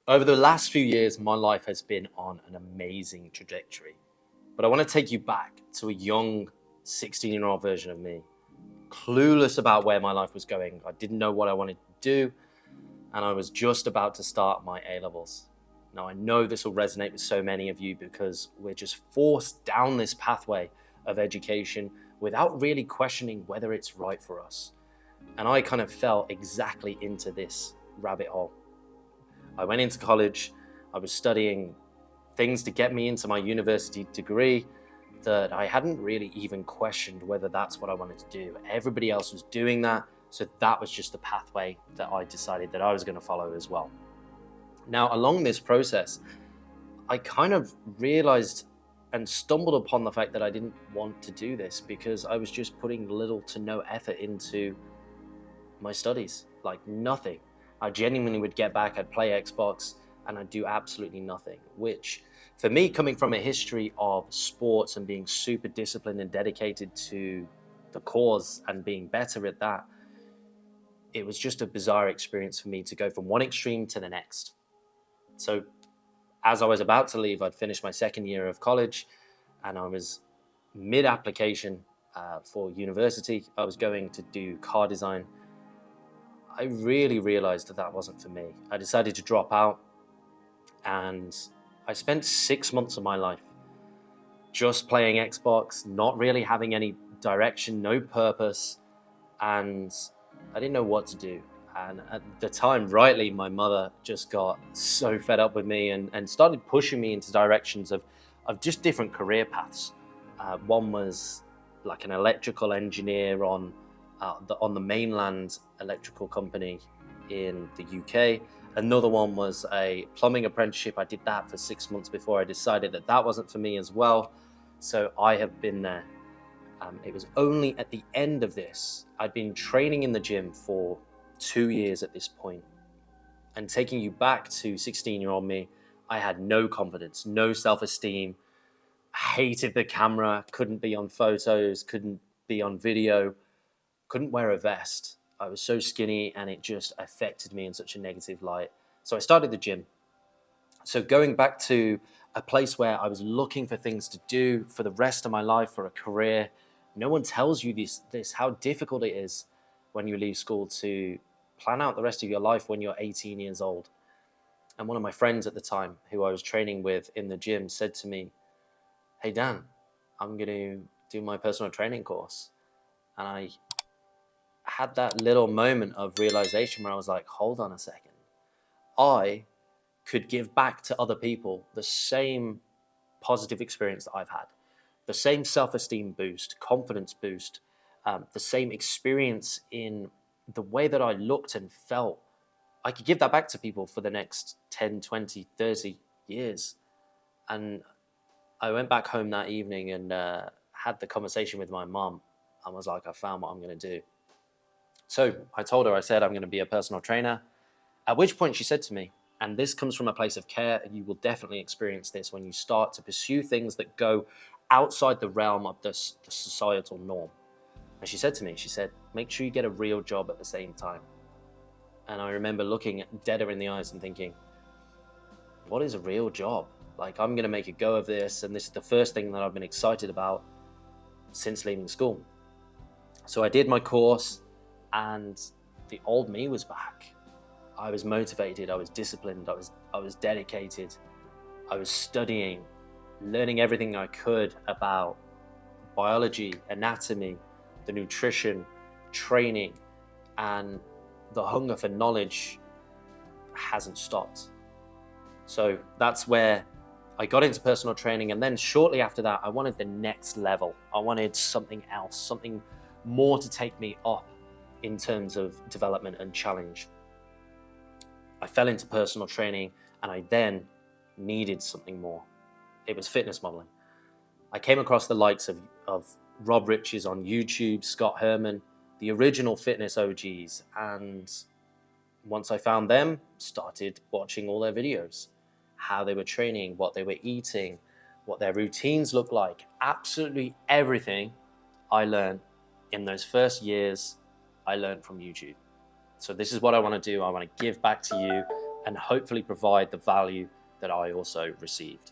Over the last few years, my life has been on an amazing trajectory. But I want to take you back to a young 16-year-old version of me, clueless about where my life was going. I didn't know what I wanted to do, and I was just about to start my A-levels. Now, I know this will resonate with so many of you because we're just forced down this pathway of education without really questioning whether it's right for us. And I kind of fell exactly into this rabbit hole. I went into college, I was studying things to get me into my university degree that I hadn't really even questioned whether that's what I wanted to do. Everybody else was doing that, so that was just the pathway that I decided that I was going to follow as well. Now, along this process, I kind of realized and stumbled upon the fact that I didn't want to do this because I was just putting little to no effort into my studies, like nothing. I genuinely would get back, I'd play Xbox, and I'd do absolutely nothing, which for me, coming from a history of sports and being super disciplined and dedicated to the cause and being better at that, it was just a bizarre experience for me to go from one extreme to the next. So as I was about to leave, I'd finished my second year of college and I was mid-application for university. I was going to do car design. I really realized that that wasn't for me. I decided to drop out, and I spent 6 months of my life just playing Xbox, not really having any direction, no purpose, and I didn't know what to do. And at the time, rightly, my mother just got so fed up with me and started pushing me into directions of just different career paths. One was like an electrical engineer on the mainland electrical company in the UK. Another one was a plumbing apprenticeship. I did that for 6 months before I decided that that wasn't for me as well. So I have been there. It was only at the end of this, I'd been training in the gym for 2 years at this point. And taking you back to 16-year-old me, I had no confidence, no self-esteem, hated the camera, couldn't be on photos, couldn't be on video, couldn't wear a vest. I was so skinny and it just affected me in such a negative light. So I started the gym. So going back to a place where I was looking for things to do for the rest of my life, for a career, no one tells you this how difficult it is when you leave school to plan out the rest of your life when you're 18 years old. And one of my friends at the time who I was training with in the gym said to me, "Hey Dan, I'm going to do my personal training course." And I had that little moment of realization where I was like, hold on a second. I could give back to other people the same positive experience that I've had, the same self-esteem boost, confidence boost, the same experience in the way that I looked and felt. I could give that back to people for the next 10, 20, 30 years. And I went back home that evening and had the conversation with my mom and was like, I found what I'm going to do. So I told her, I said, I'm going to be a personal trainer. At which point she said to me, and this comes from a place of care, and you will definitely experience this when you start to pursue things that go outside the realm of the societal norm. And she said to me, she said, make sure you get a real job at the same time. And I remember looking dead her in the eyes and thinking, what is a real job? Like, I'm going to make a go of this, and this is the first thing that I've been excited about since leaving school. So I did my course, and the old me was back. I was motivated, I was disciplined, I was dedicated. I was studying, learning everything I could about biology, anatomy, the nutrition, training, and the hunger for knowledge hasn't stopped. So that's where I got into personal training, and then shortly after that, I wanted the next level. I wanted something else, something more to take me up in terms of development and challenge. I fell into personal training, and I then needed something more. It was fitness modeling. I came across the likes of Rob Riches on YouTube, Scott Herman, the original fitness OGs, and once I found them, started watching all their videos, how they were training, what they were eating, what their routines looked like. Absolutely everything I learned in those first years, I learned from YouTube. So this is what I want to do. I want to give back to you and hopefully provide the value that I also received.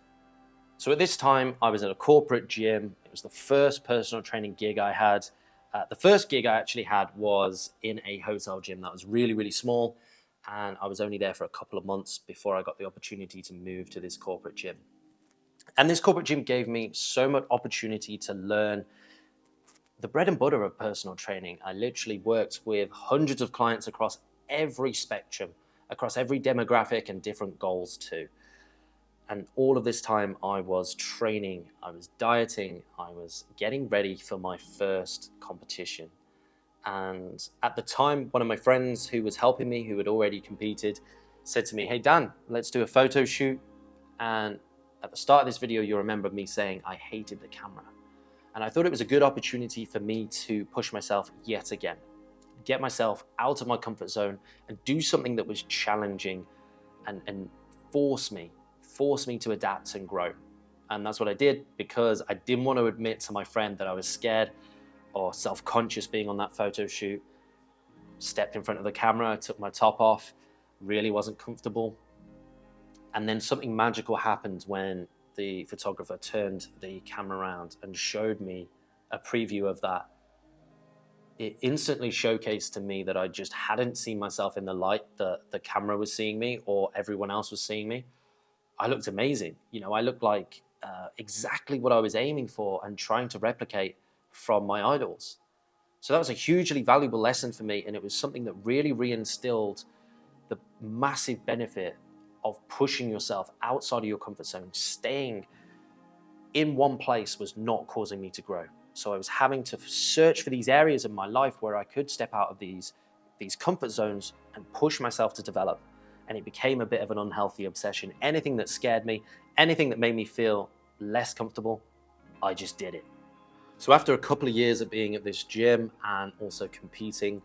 So at this time, I was at a corporate gym. It was the first personal training gig I had. The first gig I actually had was in a hotel gym that was really, really small. And I was only there for a couple of months before I got the opportunity to move to this corporate gym. And this corporate gym gave me so much opportunity to learn the bread and butter of personal training. I literally worked with hundreds of clients across every spectrum, across every demographic and different goals too. And all of this time I was training, I was dieting, I was getting ready for my first competition. And at the time, one of my friends who was helping me, who had already competed, said to me, "Hey Dan, let's do a photo shoot." And at the start of this video, you'll remember me saying I hated the camera. And I thought it was a good opportunity for me to push myself yet again, get myself out of my comfort zone and do something that was challenging and force me to adapt and grow. And that's what I did, because I didn't want to admit to my friend that I was scared or self-conscious being on that photo shoot. Stepped in front of the camera, took my top off, really wasn't comfortable. And then something magical happened when the photographer turned the camera around and showed me a preview of that. It instantly showcased to me that I just hadn't seen myself in the light that the camera was seeing me or everyone else was seeing me. I looked amazing. I looked like exactly what I was aiming for and trying to replicate from my idols. So that was a hugely valuable lesson for me, and it was something that really reinstilled the massive benefit of pushing yourself outside of your comfort zone. Staying in one place was not causing me to grow. So I was having to search for these areas of my life where I could step out of these comfort zones and push myself to develop. And it became a bit of an unhealthy obsession. Anything that scared me, anything that made me feel less comfortable, I just did it. So after a couple of years of being at this gym and also competing,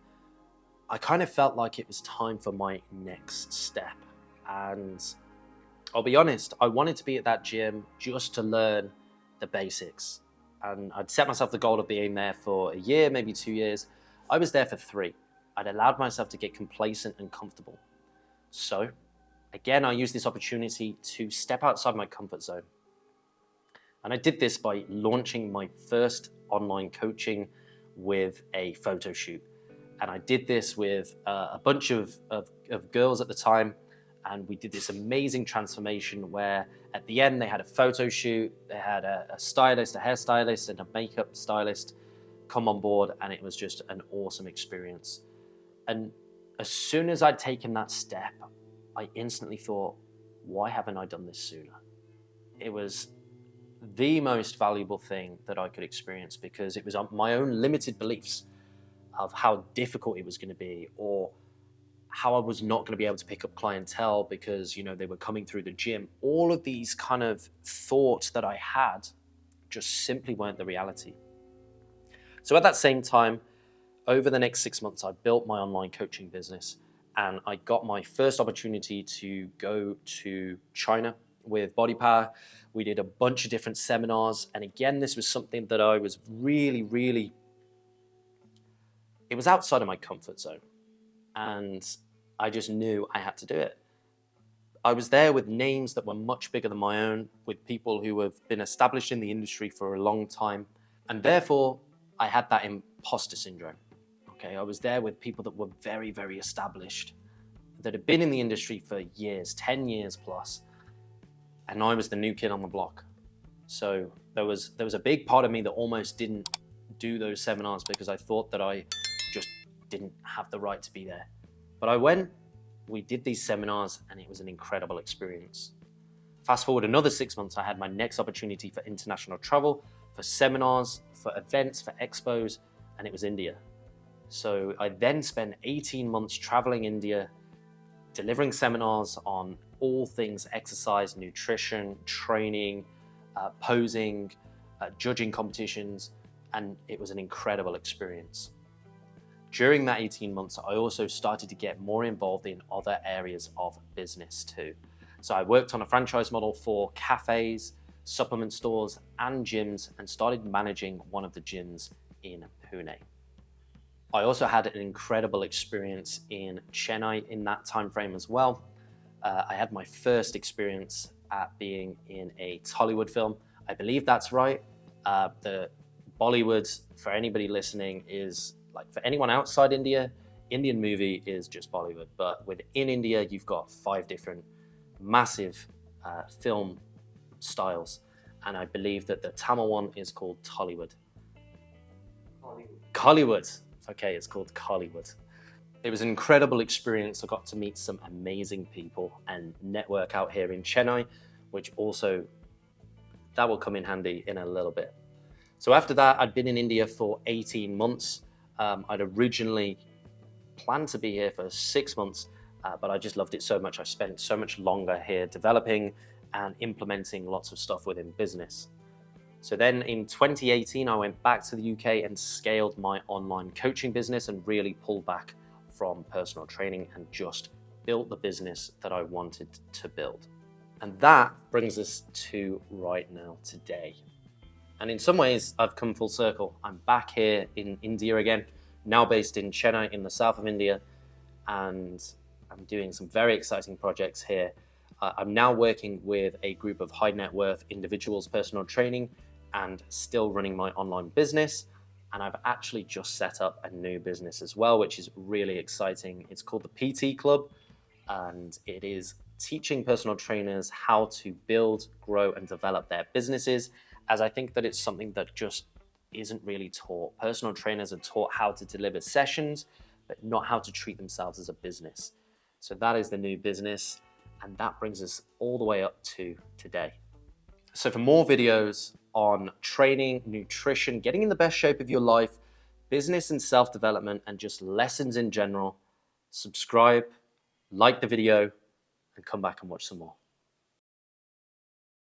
I kind of felt like it was time for my next step. And I'll be honest, I wanted to be at that gym just to learn the basics. And I'd set myself the goal of being there for a year, maybe 2 years. I was there for 3. I'd allowed myself to get complacent and comfortable. So again, I used this opportunity to step outside my comfort zone. And I did this by launching my first online coaching with a photo shoot. And I did this with a bunch of girls at the time. And we did this amazing transformation where at the end they had a photo shoot, they had a stylist, a hairstylist, and a makeup stylist come on board. And it was just an awesome experience. And as soon as I'd taken that step, I instantly thought, why haven't I done this sooner? It was the most valuable thing that I could experience, because it was my own limited beliefs of how difficult it was going to be, or how I was not going to be able to pick up clientele because, they were coming through the gym. All of these kind of thoughts that I had just simply weren't the reality. So at that same time, over the next 6 months, I built my online coaching business, and I got my first opportunity to go to China with Body Power. We did a bunch of different seminars. And again, this was something that I was really, it was outside of my comfort zone. And I just knew I had to do it. I was there with names that were much bigger than my own, with people who have been established in the industry for a long time. And therefore, I had that imposter syndrome. Okay, I was there with people that were very established, that had been in the industry for years, 10 years plus. And I was the new kid on the block. So there was a big part of me that almost didn't do those seminars because I thought that I just didn't have the right to be there. But I went, we did these seminars, and it was an incredible experience. Fast forward another 6 months, I had my next opportunity for international travel, for seminars, for events, for expos, and it was India. So I then spent 18 months traveling India, delivering seminars on all things exercise, nutrition, training, posing, judging competitions, and it was an incredible experience. During that 18 months, I also started to get more involved in other areas of business too. So I worked on a franchise model for cafes, supplement stores, and gyms, and started managing one of the gyms in Pune. I also had an incredible experience in Chennai in that time frame as well. I had my first experience at being in a Tollywood film. I believe that's right. The Bollywood, for anybody listening, is like, for anyone outside India, Indian movie is just Bollywood. But within India, you've got 5 different massive film styles. And I believe that the Tamil one is called Tollywood. Kollywood. Okay, it's called Kollywood. It was an incredible experience. I got to meet some amazing people and network out here in Chennai, which also, that will come in handy in a little bit. So after that, I'd been in India for 18 months. I'd originally planned to be here for 6 months, but I just loved it so much. I spent so much longer here developing and implementing lots of stuff within business. So then in 2018, I went back to the UK and scaled my online coaching business and really pulled back from personal training and just built the business that I wanted to build. And that brings us to right now, today. And in some ways, I've come full circle. I'm back here in India again, now based in Chennai in the south of India, and I'm doing some very exciting projects here. I'm now working with a group of high net worth individuals, personal training, and still running my online business. And I've actually just set up a new business as well, which is really exciting. It's called the PT Club, and it is teaching personal trainers how to build, grow, and develop their businesses, as I think that it's something that just isn't really taught. Personal trainers are taught how to deliver sessions, but not how to treat themselves as a business. So that is the new business, and that brings us all the way up to today. So for more videos on training, nutrition, getting in the best shape of your life, business and self-development, and just lessons in general, subscribe, like the video, and come back and watch some more.